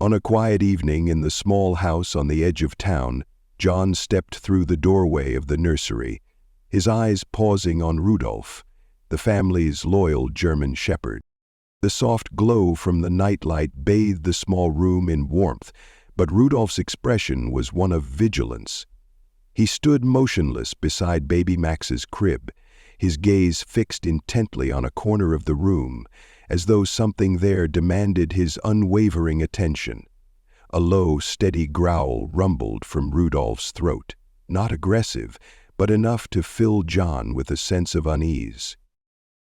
On a quiet evening in the small house on the edge of town, John stepped through the doorway of the nursery, his eyes pausing on Rudolph, the family's loyal German shepherd. The soft glow from the nightlight bathed the small room in warmth, but Rudolph's expression was one of vigilance. He stood motionless beside baby Max's crib, his gaze fixed intently on a corner of the room, as though something there demanded his unwavering attention. A low, steady growl rumbled from Rudolph's throat, not aggressive, but enough to fill John with a sense of unease.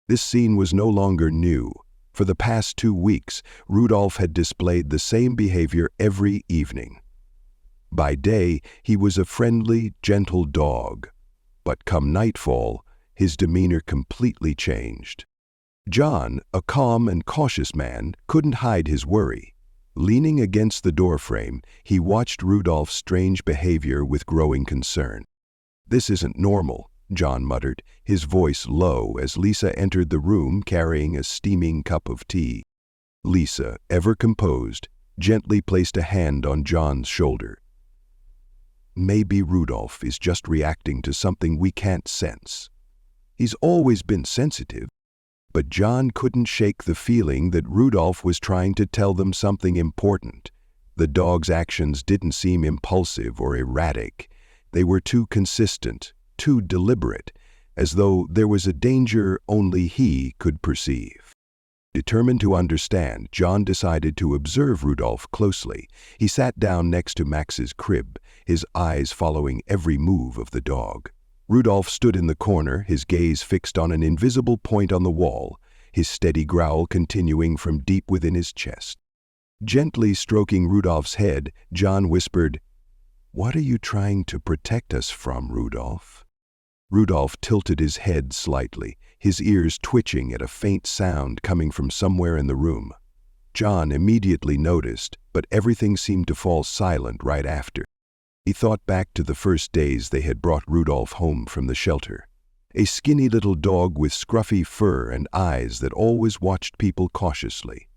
This scene was no longer new. For the past 2 weeks, Rudolph had displayed the same behavior every evening. By day, he was a friendly, gentle dog, but come nightfall, his demeanor completely changed. John, a calm and cautious man, couldn't hide his worry. Leaning against the doorframe, he watched Rudolph's strange behavior with growing concern. "This isn't normal," John muttered, his voice low as Lisa entered the room carrying a steaming cup of tea. Lisa, ever composed, gently placed a hand on John's shoulder. "Maybe Rudolph is just reacting to something we can't sense. He's always been sensitive." But John couldn't shake the feeling that Rudolph was trying to tell them something important. The dog's actions didn't seem impulsive or erratic. They were too consistent, too deliberate, as though there was a danger only he could perceive. Determined to understand, John decided to observe Rudolph closely. He sat down next to Max's crib, his eyes following every move of the dog. Rudolph stood in the corner, his gaze fixed on an invisible point on the wall, his steady growl continuing from deep within his chest. Gently stroking Rudolph's head, John whispered, "What are you trying to protect us from, Rudolph?" Rudolph tilted his head slightly, his ears twitching at a faint sound coming from somewhere in the room. John immediately noticed, but everything seemed to fall silent right after. He thought back to the first days they had brought Rudolph home from the shelter. A skinny little dog with scruffy fur and eyes that always watched people cautiously.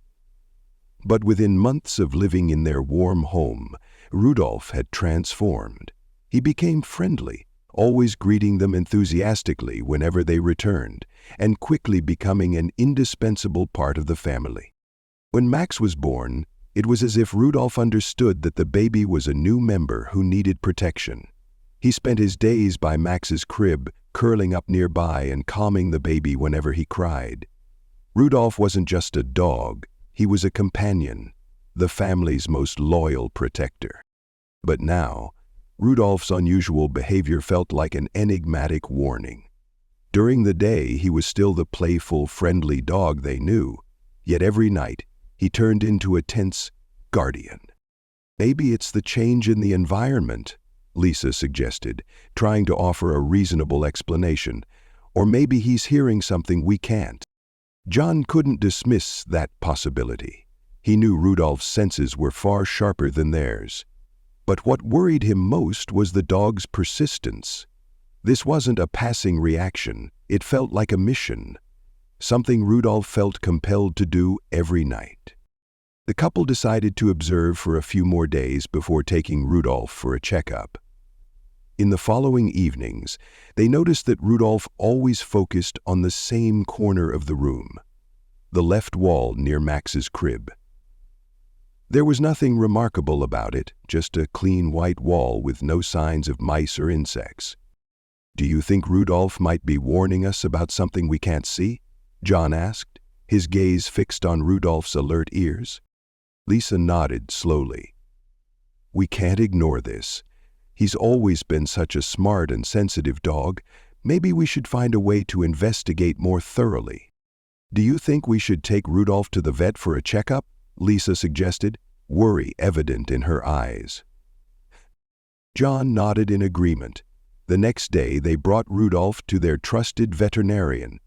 But within months of living in their warm home, Rudolph had transformed. He became friendly, always greeting them enthusiastically whenever they returned, and quickly becoming an indispensable part of the family. When Max was born, it was as if Rudolph understood that the baby was a new member who needed protection. He spent his days by Max's crib, curling up nearby and calming the baby whenever he cried. Rudolph wasn't just a dog, he was a companion, the family's most loyal protector. But now, Rudolph's unusual behavior felt like an enigmatic warning. During the day, he was still the playful, friendly dog they knew, yet every night, he turned into a tense guardian. "Maybe it's the change in the environment," Lisa suggested, trying to offer a reasonable explanation. "Or maybe he's hearing something we can't." John couldn't dismiss that possibility. He knew Rudolph's senses were far sharper than theirs. But what worried him most was the dog's persistence. This wasn't a passing reaction, it felt like a mission. Something Rudolph felt compelled to do every night. The couple decided to observe for a few more days before taking Rudolph for a checkup. In the following evenings, they noticed that Rudolph always focused on the same corner of the room, the left wall near Max's crib. There was nothing remarkable about it, just a clean white wall with no signs of mice or insects. "Do you think Rudolph might be warning us about something we can't see?" John asked, his gaze fixed on Rudolph's alert ears. Lisa nodded slowly. "We can't ignore this. He's always been such a smart and sensitive dog. Maybe we should find a way to investigate more thoroughly." "Do you think we should take Rudolph to the vet for a checkup?" Lisa suggested, worry evident in her eyes. John nodded in agreement. The next day they brought Rudolph to their trusted veterinarian.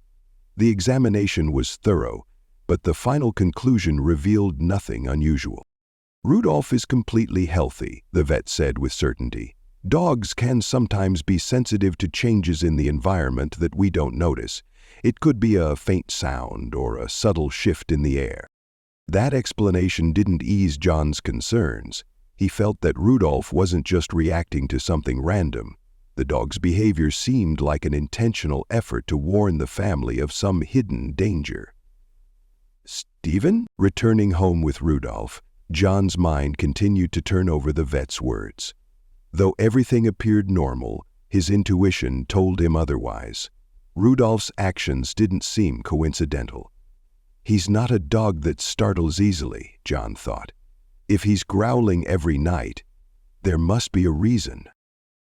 The examination was thorough, but the final conclusion revealed nothing unusual. "Rudolph is completely healthy," the vet said with certainty. "Dogs can sometimes be sensitive to changes in the environment that we don't notice. It could be a faint sound or a subtle shift in the air. That explanation didn't ease John's concerns. He felt that Rudolph wasn't just reacting to something random. The dog's behavior seemed like an intentional effort to warn the family of some hidden danger. Stephen? Returning home with Rudolph, John's mind continued to turn over the vet's words. Though everything appeared normal, his intuition told him otherwise. Rudolph's actions didn't seem coincidental. He's not a dog that startles easily, John thought. If he's growling every night, there must be a reason.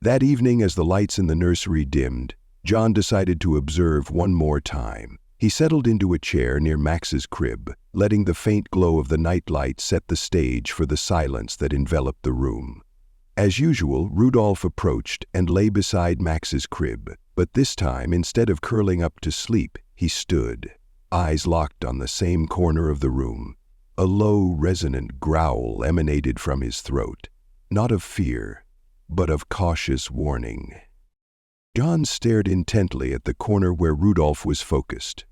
That evening, as the lights in the nursery dimmed, John decided to observe one more time. He settled into a chair near Max's crib, letting the faint glow of the nightlight set the stage for the silence that enveloped the room. As usual, Rudolph approached and lay beside Max's crib, but this time, instead of curling up to sleep, he stood, eyes locked on the same corner of the room. A low, resonant growl emanated from his throat, not of fear, but of cautious warning. John stared intently at the corner where Rudolph was focused.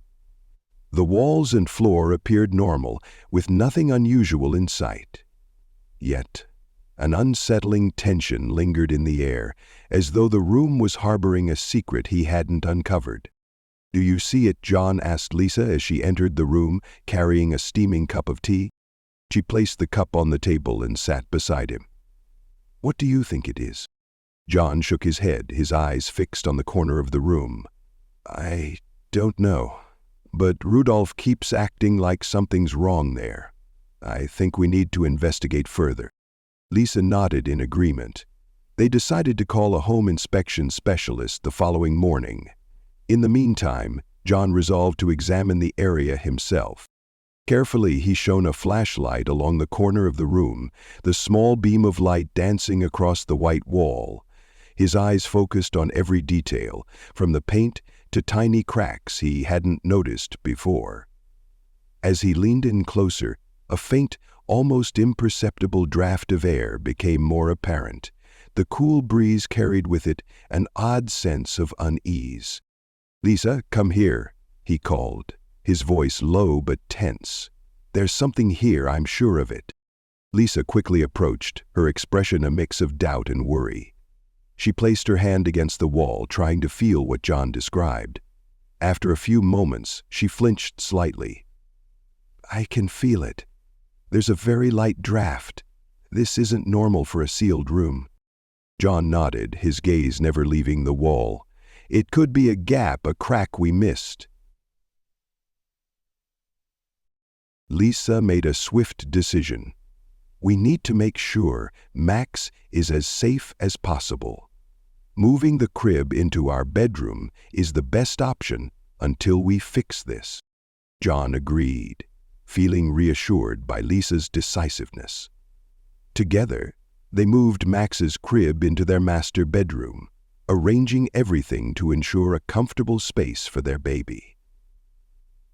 The walls and floor appeared normal, with nothing unusual in sight. Yet, an unsettling tension lingered in the air, as though the room was harboring a secret he hadn't uncovered. "Do you see it?" John asked Lisa as she entered the room, carrying a steaming cup of tea. She placed the cup on the table and sat beside him. "What do you think it is?" John shook his head, his eyes fixed on the corner of the room. "I don't know, but Rudolph keeps acting like something's wrong there. I think we need to investigate further." Lisa nodded in agreement. They decided to call a home inspection specialist the following morning. In the meantime, John resolved to examine the area himself. Carefully, he shone a flashlight along the corner of the room, the small beam of light dancing across the white wall. His eyes focused on every detail, from the paint to tiny cracks he hadn't noticed before. As he leaned in closer, a faint, almost imperceptible draft of air became more apparent. The cool breeze carried with it an odd sense of unease. "Lisa, come here," he called, his voice low but tense. "There's something here, I'm sure of it." Lisa quickly approached, her expression a mix of doubt and worry. She placed her hand against the wall, trying to feel what John described. After a few moments, she flinched slightly. "I can feel it. There's a very light draft. This isn't normal for a sealed room." John nodded, his gaze never leaving the wall. "It could be a gap, a crack we missed." Lisa made a swift decision. "We need to make sure Max is as safe as possible. Moving the crib into our bedroom is the best option until we fix this." John agreed, feeling reassured by Lisa's decisiveness. Together, they moved Max's crib into their master bedroom, arranging everything to ensure a comfortable space for their baby.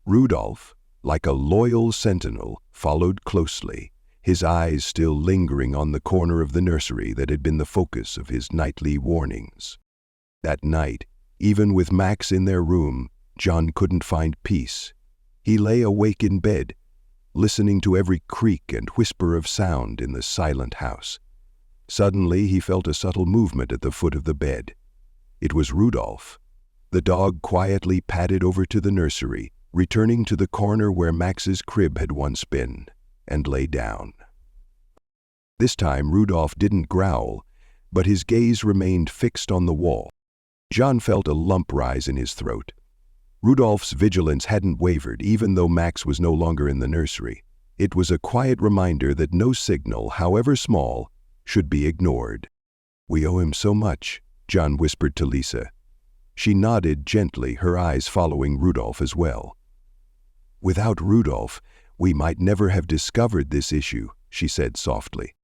Rudolph, like a loyal sentinel, followed closely, his eyes still lingering on the corner of the nursery that had been the focus of his nightly warnings. That night, even with Max in their room, John couldn't find peace. He lay awake in bed, listening to every creak and whisper of sound in the silent house. Suddenly, he felt a subtle movement at the foot of the bed. It was Rudolph. The dog quietly padded over to the nursery, returning to the corner where Max's crib had once been, and lay down. This time, Rudolph didn't growl, but his gaze remained fixed on the wall. John felt a lump rise in his throat. Rudolph's vigilance hadn't wavered, even though Max was no longer in the nursery. It was a quiet reminder that no signal, however small, should be ignored. "We owe him so much," John whispered to Lisa. She nodded gently, her eyes following Rudolph as well. "Without Rudolph, we might never have discovered this issue," she said softly.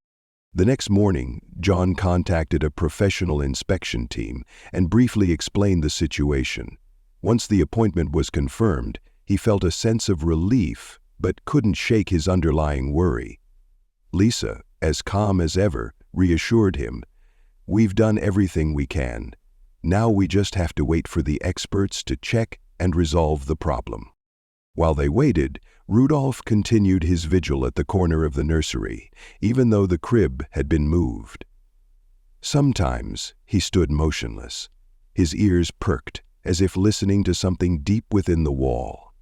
The next morning, John contacted a professional inspection team and briefly explained the situation. Once the appointment was confirmed, he felt a sense of relief but couldn't shake his underlying worry. Lisa, as calm as ever, reassured him, "We've done everything we can. Now we just have to wait for the experts to check and resolve the problem." While they waited, Rudolph continued his vigil at the corner of the nursery, even though the crib had been moved. Sometimes he stood motionless, his ears perked, as if listening to something deep within the wall.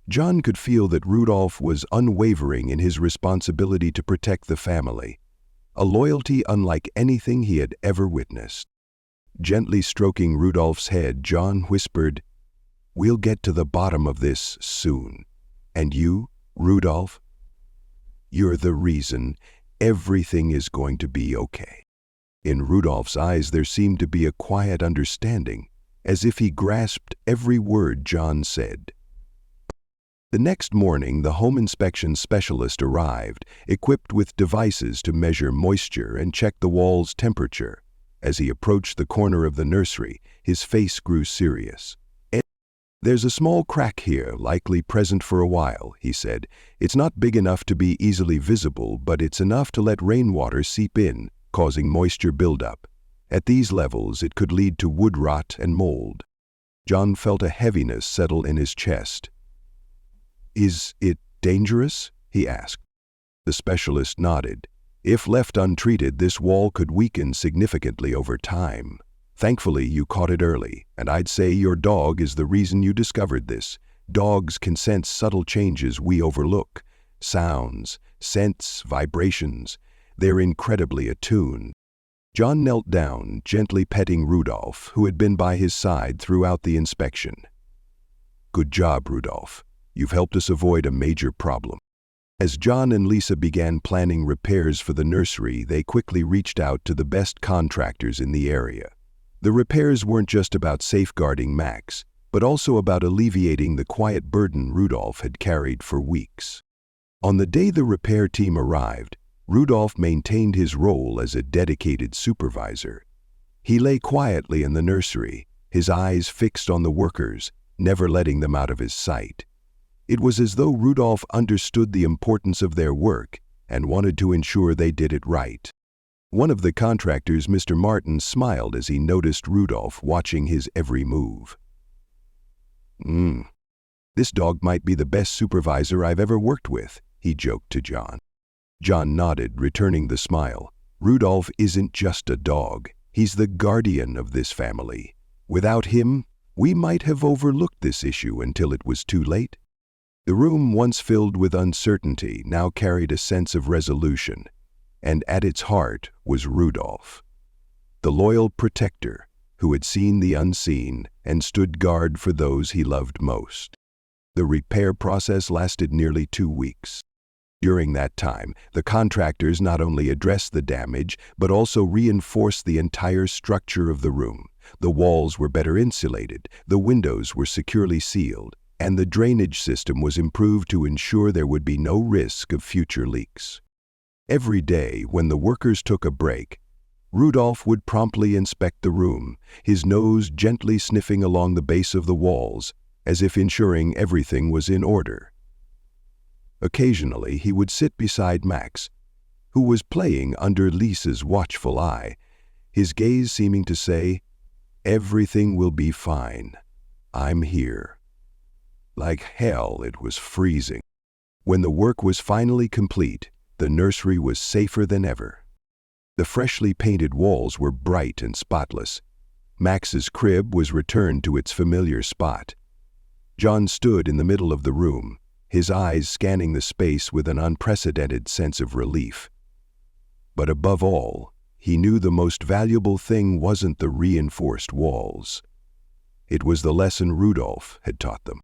John could feel that Rudolph was unwavering in his responsibility to protect the family, a loyalty unlike anything he had ever witnessed. Gently stroking Rudolph's head, John whispered, "We'll get to the bottom of this soon. And you, Rudolph? You're the reason. Everything is going to be okay." In Rudolph's eyes there seemed to be a quiet understanding, as if he grasped every word John said. The next morning, the home inspection specialist arrived, equipped with devices to measure moisture and check the wall's temperature. As he approached the corner of the nursery, his face grew serious. "There's a small crack here, likely present for a while," he said. "It's not big enough to be easily visible, but it's enough to let rainwater seep in, causing moisture buildup. At these levels, it could lead to wood rot and mold." John felt a heaviness settle in his chest. "Is it dangerous?" he asked. The specialist nodded. "If left untreated, this wall could weaken significantly over time. Thankfully, you caught it early, and I'd say your dog is the reason you discovered this. Dogs can sense subtle changes we overlook. Sounds, scents, vibrations. They're incredibly attuned." John knelt down, gently petting Rudolph, who had been by his side throughout the inspection. "Good job, Rudolph. You've helped us avoid a major problem." As John and Lisa began planning repairs for the nursery, they quickly reached out to the best contractors in the area. The repairs weren't just about safeguarding Max, but also about alleviating the quiet burden Rudolph had carried for weeks. On the day the repair team arrived, Rudolph maintained his role as a dedicated supervisor. He lay quietly in the nursery, his eyes fixed on the workers, never letting them out of his sight. It was as though Rudolph understood the importance of their work and wanted to ensure they did it right. One of the contractors, Mr. Martin, smiled as he noticed Rudolph watching his every move. This dog might be the best supervisor I've ever worked with," he joked to John. John nodded, returning the smile. "Rudolph isn't just a dog. He's the guardian of this family. Without him, we might have overlooked this issue until it was too late." The room, once filled with uncertainty, now carried a sense of resolution, and at its heart was Rudolph, the loyal protector who had seen the unseen and stood guard for those he loved most. The repair process lasted nearly 2 weeks. During that time, the contractors not only addressed the damage, but also reinforced the entire structure of the room. The walls were better insulated, the windows were securely sealed, and the drainage system was improved to ensure there would be no risk of future leaks. Every day, when the workers took a break, Rudolph would promptly inspect the room, his nose gently sniffing along the base of the walls, as if ensuring everything was in order. Occasionally, he would sit beside Max, who was playing under Lisa's watchful eye, his gaze seeming to say, "Everything will be fine. I'm here." Like hell, it was freezing. When the work was finally complete, the nursery was safer than ever. The freshly painted walls were bright and spotless. Max's crib was returned to its familiar spot. John stood in the middle of the room, his eyes scanning the space with an unprecedented sense of relief. But above all, he knew the most valuable thing wasn't the reinforced walls. It was the lesson Rudolph had taught them.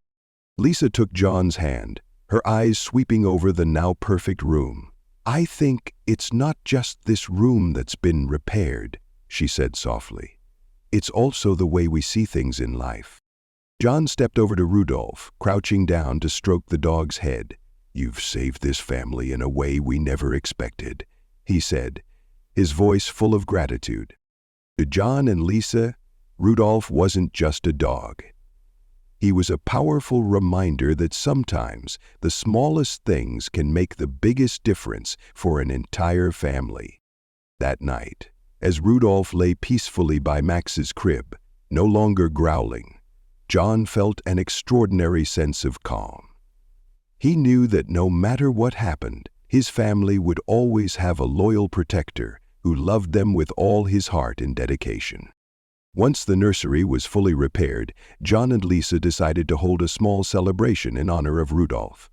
Lisa took John's hand, her eyes sweeping over the now perfect room. "I think it's not just this room that's been repaired," she said softly. "It's also the way we see things in life." John stepped over to Rudolph, crouching down to stroke the dog's head. "You've saved this family in a way we never expected," he said, his voice full of gratitude. To John and Lisa, Rudolph wasn't just a dog. He was a powerful reminder that sometimes the smallest things can make the biggest difference for an entire family. That night, as Rudolph lay peacefully by Max's crib, no longer growling, John felt an extraordinary sense of calm. He knew that no matter what happened, his family would always have a loyal protector who loved them with all his heart and dedication. Once the nursery was fully repaired, John and Lisa decided to hold a small celebration in honor of Rudolph.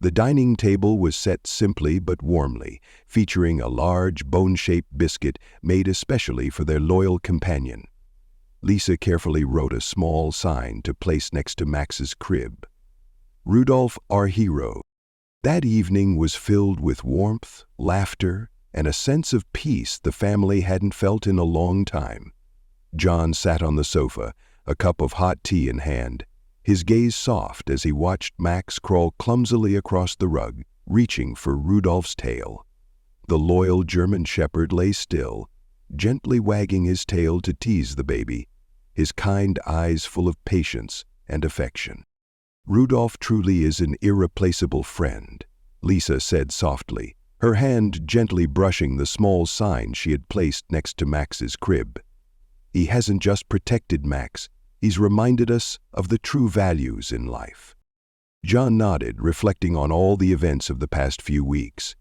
The dining table was set simply but warmly, featuring a large bone-shaped biscuit made especially for their loyal companion. Lisa carefully wrote a small sign to place next to Max's crib. "Rudolph, our hero." That evening was filled with warmth, laughter, and a sense of peace the family hadn't felt in a long time. John sat on the sofa, a cup of hot tea in hand, his gaze soft as he watched Max crawl clumsily across the rug, reaching for Rudolph's tail. The loyal German shepherd lay still, gently wagging his tail to tease the baby, his kind eyes full of patience and affection. "Rudolph truly is an irreplaceable friend," Lisa said softly, her hand gently brushing the small sign she had placed next to Max's crib. "He hasn't just protected Max, he's reminded us of the true values in life." John nodded, reflecting on all the events of the past few weeks.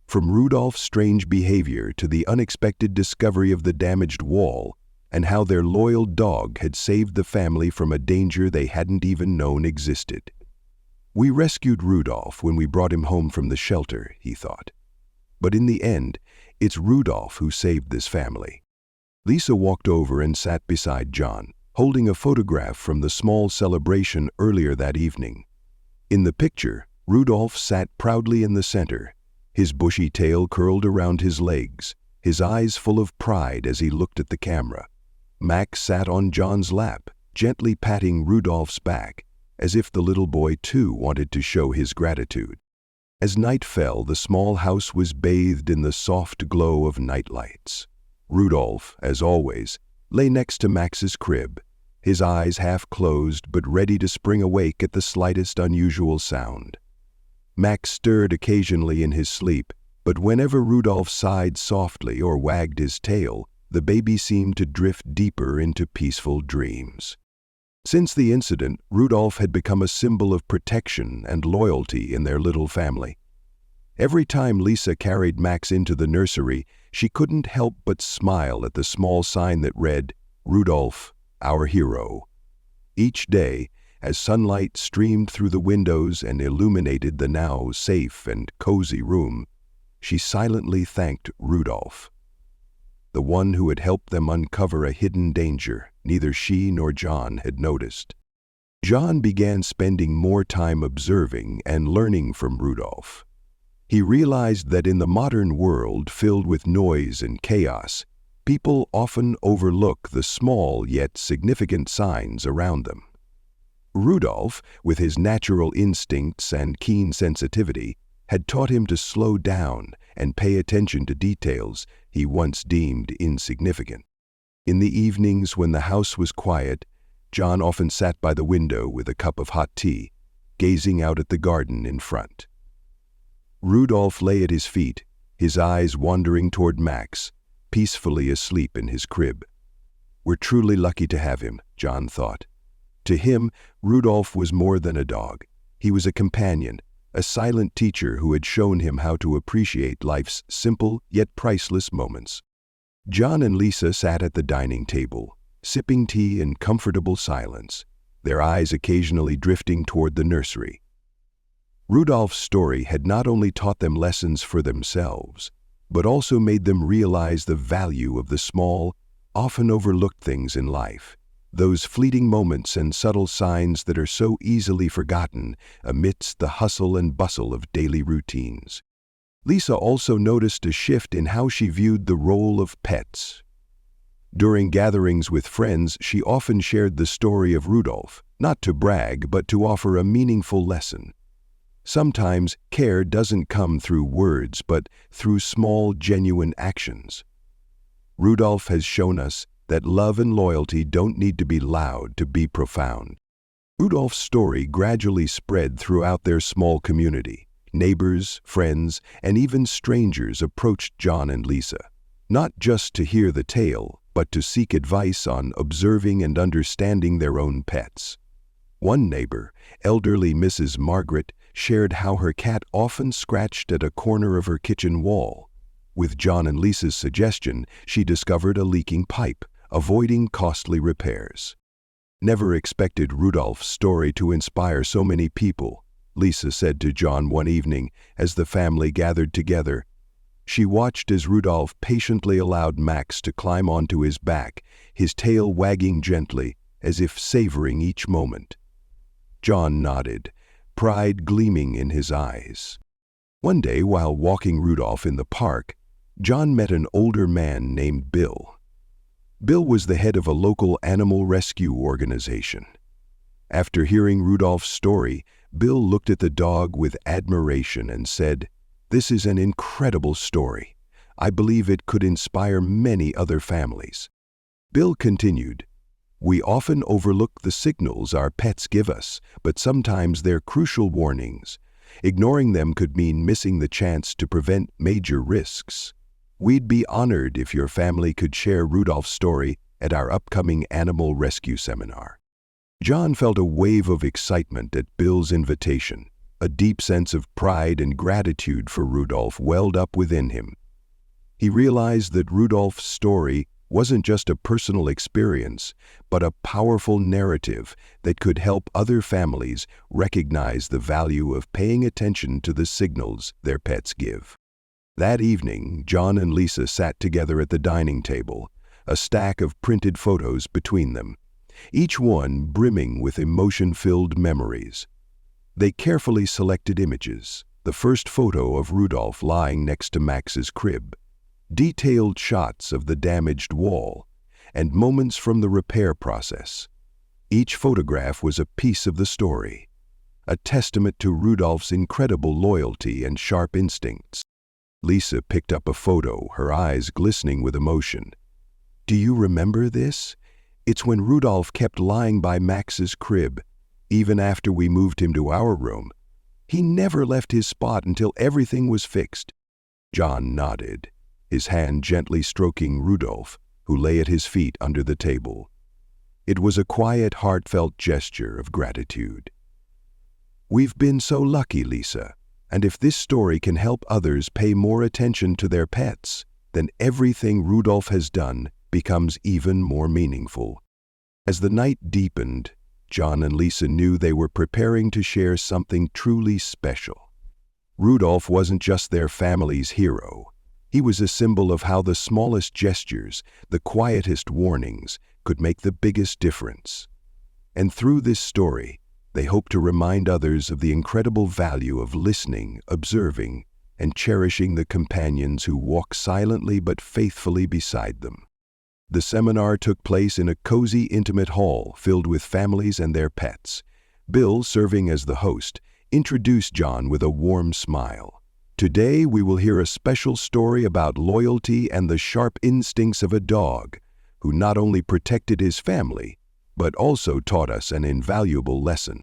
From Rudolph's strange behavior to the unexpected discovery of the damaged wall, and how their loyal dog had saved the family from a danger they hadn't even known existed. "We rescued Rudolph when we brought him home from the shelter," he thought. "But in the end, it's Rudolph who saved this family." Lisa walked over and sat beside John, holding a photograph from the small celebration earlier that evening. In the picture, Rudolph sat proudly in the center, his bushy tail curled around his legs, his eyes full of pride as he looked at the camera. Max sat on John's lap, gently patting Rudolph's back, as if the little boy too wanted to show his gratitude. As night fell, the small house was bathed in the soft glow of night lights. Rudolph, as always, lay next to Max's crib, his eyes half closed but ready to spring awake at the slightest unusual sound. Max stirred occasionally in his sleep, but whenever Rudolph sighed softly or wagged his tail, the baby seemed to drift deeper into peaceful dreams. Since the incident, Rudolph had become a symbol of protection and loyalty in their little family. Every time Lisa carried Max into the nursery, she couldn't help but smile at the small sign that read, "Rudolph, our hero." Each day, as sunlight streamed through the windows and illuminated the now safe and cozy room, she silently thanked Rudolph, the one who had helped them uncover a hidden danger neither she nor John had noticed. John began spending more time observing and learning from Rudolph. He realized that in the modern world filled with noise and chaos, people often overlook the small yet significant signs around them. Rudolph, with his natural instincts and keen sensitivity, had taught him to slow down and pay attention to details he once deemed insignificant. In the evenings when the house was quiet, John often sat by the window with a cup of hot tea, gazing out at the garden in front. Rudolph lay at his feet, his eyes wandering toward Max, peacefully asleep in his crib. "We're truly lucky to have him," John thought. To him, Rudolph was more than a dog. He was a companion, a silent teacher who had shown him how to appreciate life's simple yet priceless moments. John and Lisa sat at the dining table, sipping tea in comfortable silence, their eyes occasionally drifting toward the nursery. Rudolph's story had not only taught them lessons for themselves, but also made them realize the value of the small, often overlooked things in life, those fleeting moments and subtle signs that are so easily forgotten amidst the hustle and bustle of daily routines. Lisa also noticed a shift in how she viewed the role of pets. During gatherings with friends, she often shared the story of Rudolph, not to brag, but to offer a meaningful lesson. Sometimes care doesn't come through words, but through small, genuine actions. Rudolph has shown us that love and loyalty don't need to be loud to be profound. Rudolph's story gradually spread throughout their small community. Neighbors, friends, and even strangers approached John and Lisa, not just to hear the tale, but to seek advice on observing and understanding their own pets. One neighbor, elderly Mrs. Margaret, shared how her cat often scratched at a corner of her kitchen wall. With John and Lisa's suggestion, she discovered a leaking pipe, avoiding costly repairs. "Never expected Rudolph's story to inspire so many people," Lisa said to John one evening as the family gathered together. She watched as Rudolph patiently allowed Max to climb onto his back, his tail wagging gently, as if savoring each moment. John nodded, pride gleaming in his eyes. One day, while walking Rudolph in the park, John met an older man named Bill. Bill was the head of a local animal rescue organization. After hearing Rudolph's story, Bill looked at the dog with admiration and said, "This is an incredible story. I believe it could inspire many other families." Bill continued, "We often overlook the signals our pets give us, but sometimes they're crucial warnings. Ignoring them could mean missing the chance to prevent major risks. We'd be honored if your family could share Rudolph's story at our upcoming animal rescue seminar." John felt a wave of excitement at Bill's invitation. A deep sense of pride and gratitude for Rudolph welled up within him. He realized that Rudolph's story wasn't just a personal experience, but a powerful narrative that could help other families recognize the value of paying attention to the signals their pets give. That evening, John and Lisa sat together at the dining table, a stack of printed photos between them, each one brimming with emotion-filled memories. They carefully selected images: the first photo of Rudolph lying next to Max's crib, detailed shots of the damaged wall, and moments from the repair process. Each photograph was a piece of the story, a testament to Rudolph's incredible loyalty and sharp instincts. Lisa picked up a photo, her eyes glistening with emotion. "Do you remember this? It's when Rudolph kept lying by Max's crib, even after we moved him to our room. He never left his spot until everything was fixed." John nodded, his hand gently stroking Rudolph, who lay at his feet under the table. It was a quiet, heartfelt gesture of gratitude. "We've been so lucky, Lisa. And if this story can help others pay more attention to their pets, then everything Rudolph has done becomes even more meaningful." As the night deepened, John and Lisa knew they were preparing to share something truly special. Rudolph wasn't just their family's hero. He was a symbol of how the smallest gestures, the quietest warnings, could make the biggest difference. And through this story, they hope to remind others of the incredible value of listening, observing, and cherishing the companions who walk silently but faithfully beside them. The seminar took place in a cozy, intimate hall filled with families and their pets. Bill, serving as the host, introduced John with a warm smile. "Today we will hear a special story about loyalty and the sharp instincts of a dog who not only protected his family, but also taught us an invaluable lesson."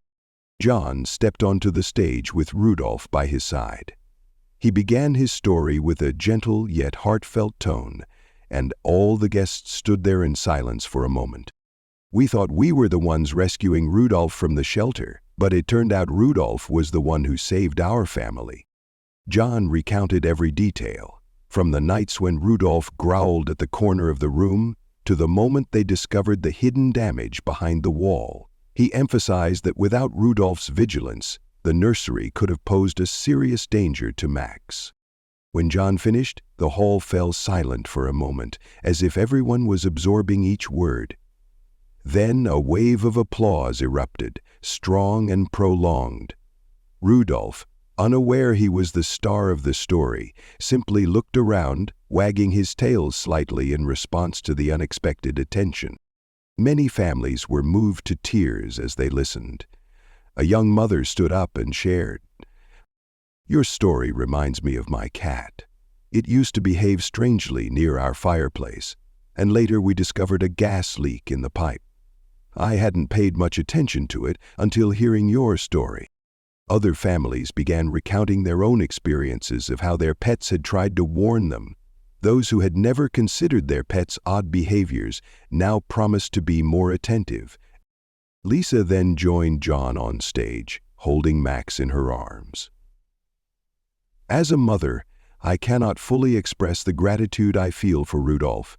John stepped onto the stage with Rudolph by his side. He began his story with a gentle yet heartfelt tone, and all the guests stood there in silence for a moment. "We thought we were the ones rescuing Rudolph from the shelter, but it turned out Rudolph was the one who saved our family." John recounted every detail, from the nights when Rudolph growled at the corner of the room to the moment they discovered the hidden damage behind the wall. He emphasized that without Rudolph's vigilance, the nursery could have posed a serious danger to Max. When John finished, the hall fell silent for a moment, as if everyone was absorbing each word. Then a wave of applause erupted, strong and prolonged. Rudolph, unaware he was the star of the story, simply looked around, wagging his tail slightly in response to the unexpected attention. Many families were moved to tears as they listened. A young mother stood up and shared, "Your story reminds me of my cat. It used to behave strangely near our fireplace, and later we discovered a gas leak in the pipe. I hadn't paid much attention to it until hearing your story." Other families began recounting their own experiences of how their pets had tried to warn them, Those who had never considered their pets' odd behaviors now promised to be more attentive. Lisa then joined John on stage, holding Max in her arms. As a mother, I cannot fully express the gratitude I feel for Rudolph.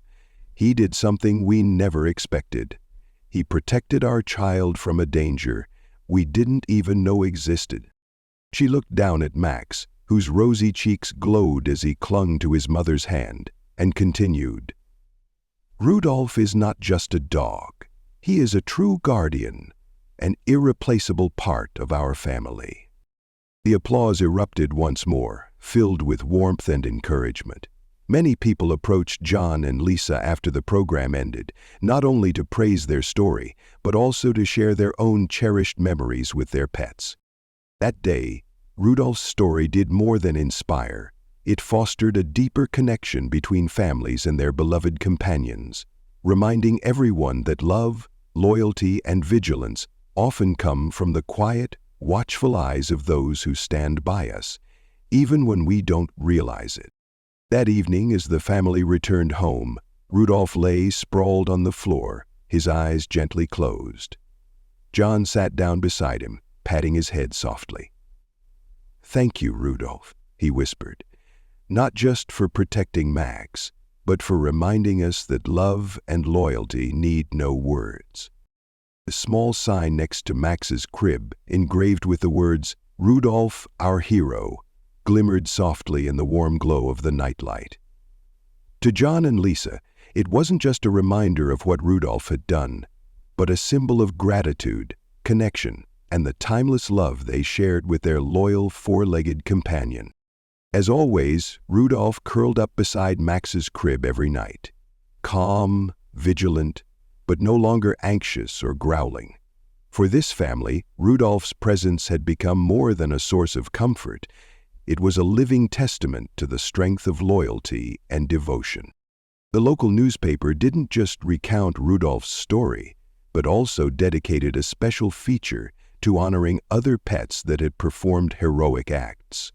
He did something we never expected. He protected our child from a danger we didn't even know existed. She looked down at Max, whose rosy cheeks glowed as he clung to his mother's hand, and continued, "Rudolph is not just a dog. He is a true guardian, an irreplaceable part of our family." The applause erupted once more, filled with warmth and encouragement. Many people approached John and Lisa after the program ended, not only to praise their story, but also to share their own cherished memories with their pets. That day, Rudolph's story did more than inspire. It fostered a deeper connection between families and their beloved companions, reminding everyone that love, loyalty, and vigilance often come from the quiet, watchful eyes of those who stand by us, even when we don't realize it. That evening, as the family returned home, Rudolph lay sprawled on the floor, his eyes gently closed. John sat down beside him, patting his head softly. "Thank you, Rudolph," he whispered, "not just for protecting Max, but for reminding us that love and loyalty need no words." A small sign next to Max's crib, engraved with the words, "Rudolph, our hero," glimmered softly in the warm glow of the nightlight. To John and Lisa, it wasn't just a reminder of what Rudolph had done, but a symbol of gratitude, connection, and the timeless love they shared with their loyal four-legged companion. As always, Rudolph curled up beside Max's crib every night, calm, vigilant, but no longer anxious or growling. For this family, Rudolph's presence had become more than a source of comfort. It was a living testament to the strength of loyalty and devotion. The local newspaper didn't just recount Rudolph's story, but also dedicated a special feature to honoring other pets that had performed heroic acts.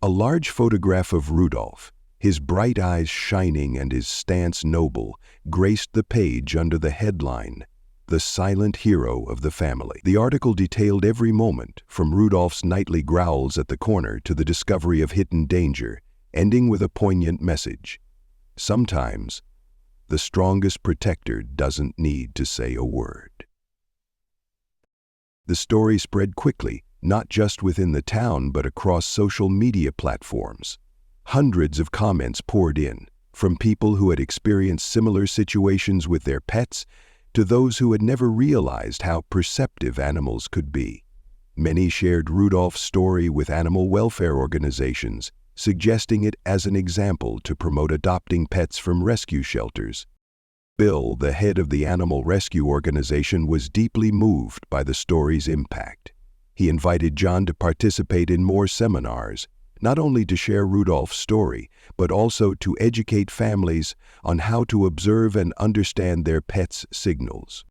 A large photograph of Rudolph, his bright eyes shining and his stance noble, graced the page under the headline, "The Silent Hero of the Family." The article detailed every moment, from Rudolph's nightly growls at the corner to the discovery of hidden danger, ending with a poignant message. Sometimes, the strongest protector doesn't need to say a word. The story spread quickly, not just within the town but across social media platforms. Hundreds of comments poured in, from people who had experienced similar situations with their pets to those who had never realized how perceptive animals could be. Many shared Rudolph's story with animal welfare organizations, suggesting it as an example to promote adopting pets from rescue shelters. Bill, the head of the animal rescue organization, was deeply moved by the story's impact. He invited John to participate in more seminars, not only to share Rudolph's story, but also to educate families on how to observe and understand their pets' signals.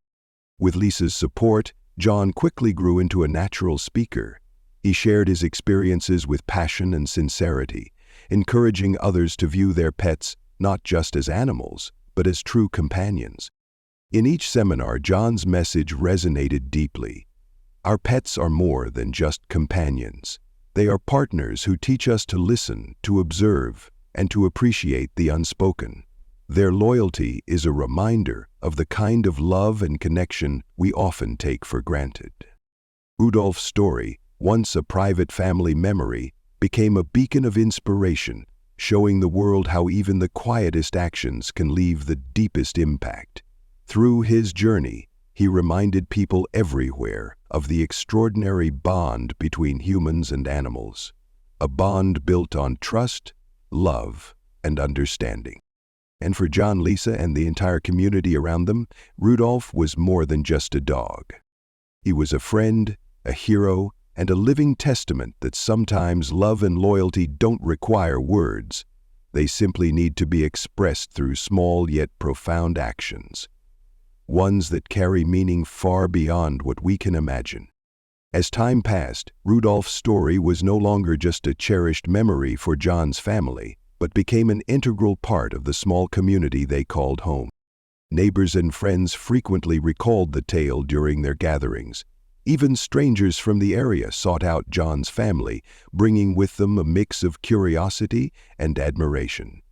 With Lisa's support, John quickly grew into a natural speaker. He shared his experiences with passion and sincerity, encouraging others to view their pets not just as animals, but as true companions. In each seminar, John's message resonated deeply. Our pets are more than just companions. They are partners who teach us to listen, to observe, and to appreciate the unspoken. Their loyalty is a reminder of the kind of love and connection we often take for granted. Rudolph's story, once a private family memory, became a beacon of inspiration, showing the world how even the quietest actions can leave the deepest impact. Through his journey, he reminded people everywhere of the extraordinary bond between humans and animals, a bond built on trust, love, and understanding. And for John, Lisa, and the entire community around them, Rudolph was more than just a dog. He was a friend, a hero, and a living testament that sometimes love and loyalty don't require words. They simply need to be expressed through small yet profound actions, ones that carry meaning far beyond what we can imagine. As time passed, Rudolph's story was no longer just a cherished memory for John's family, but became an integral part of the small community they called home. Neighbors and friends frequently recalled the tale during their gatherings. Even strangers from the area sought out John's family, bringing with them a mix of curiosity and admiration.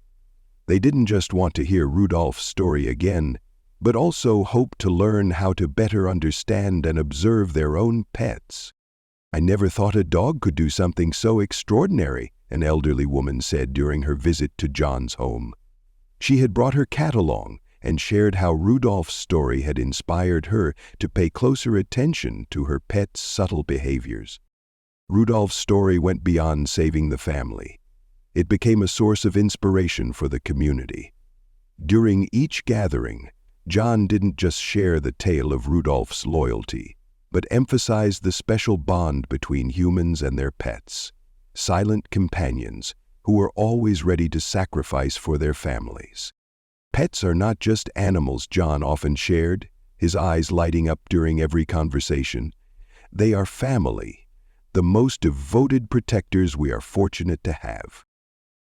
They didn't just want to hear Rudolph's story again, but also hoped to learn how to better understand and observe their own pets. "I never thought a dog could do something so extraordinary," an elderly woman said during her visit to John's home. She had brought her cat along and shared how Rudolph's story had inspired her to pay closer attention to her pet's subtle behaviors. Rudolph's story went beyond saving the family. It became a source of inspiration for the community. During each gathering, John didn't just share the tale of Rudolph's loyalty, but emphasized the special bond between humans and their pets, silent companions who were always ready to sacrifice for their families. "Pets are not just animals," John often shared, his eyes lighting up during every conversation. "They are family, the most devoted protectors we are fortunate to have."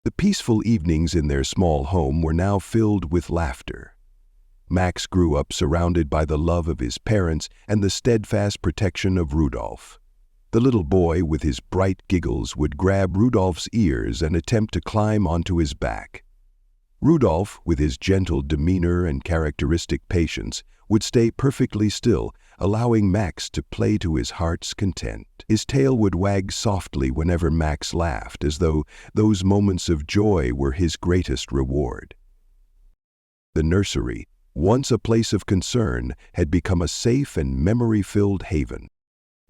The peaceful evenings in their small home were now filled with laughter. Max grew up surrounded by the love of his parents and the steadfast protection of Rudolph. The little boy, with his bright giggles, would grab Rudolph's ears and attempt to climb onto his back. Rudolph, with his gentle demeanor and characteristic patience, would stay perfectly still, allowing Max to play to his heart's content. His tail would wag softly whenever Max laughed, as though those moments of joy were his greatest reward. The nursery, once a place of concern, had become a safe and memory-filled haven.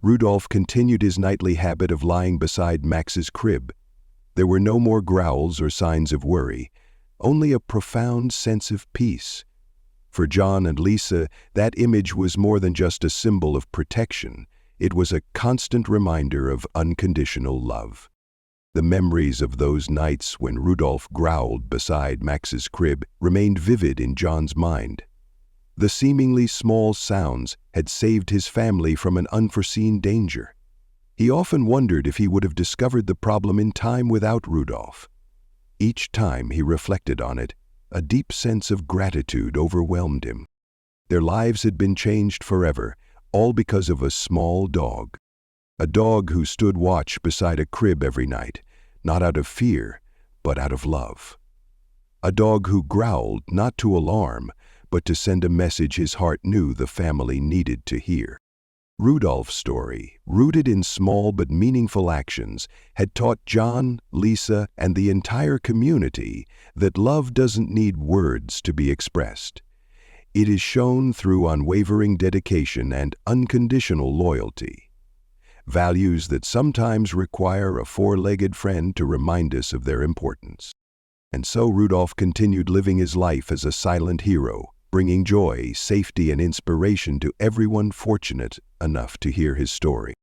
Rudolph continued his nightly habit of lying beside Max's crib. There were no more growls or signs of worry, only a profound sense of peace. For John and Lisa, that image was more than just a symbol of protection. It was a constant reminder of unconditional love. The memories of those nights when Rudolph growled beside Max's crib remained vivid in John's mind. The seemingly small sounds had saved his family from an unforeseen danger. He often wondered if he would have discovered the problem in time without Rudolph. Each time he reflected on it, a deep sense of gratitude overwhelmed him. Their lives had been changed forever, all because of a small dog. A dog who stood watch beside a crib every night, not out of fear, but out of love. A dog who growled not to alarm, but to send a message his heart knew the family needed to hear. Rudolph's story, rooted in small but meaningful actions, had taught John, Lisa, and the entire community that love doesn't need words to be expressed. It is shown through unwavering dedication and unconditional loyalty, values that sometimes require a four-legged friend to remind us of their importance. And so Rudolph continued living his life as a silent hero, bringing joy, safety, and inspiration to everyone fortunate enough to hear his story.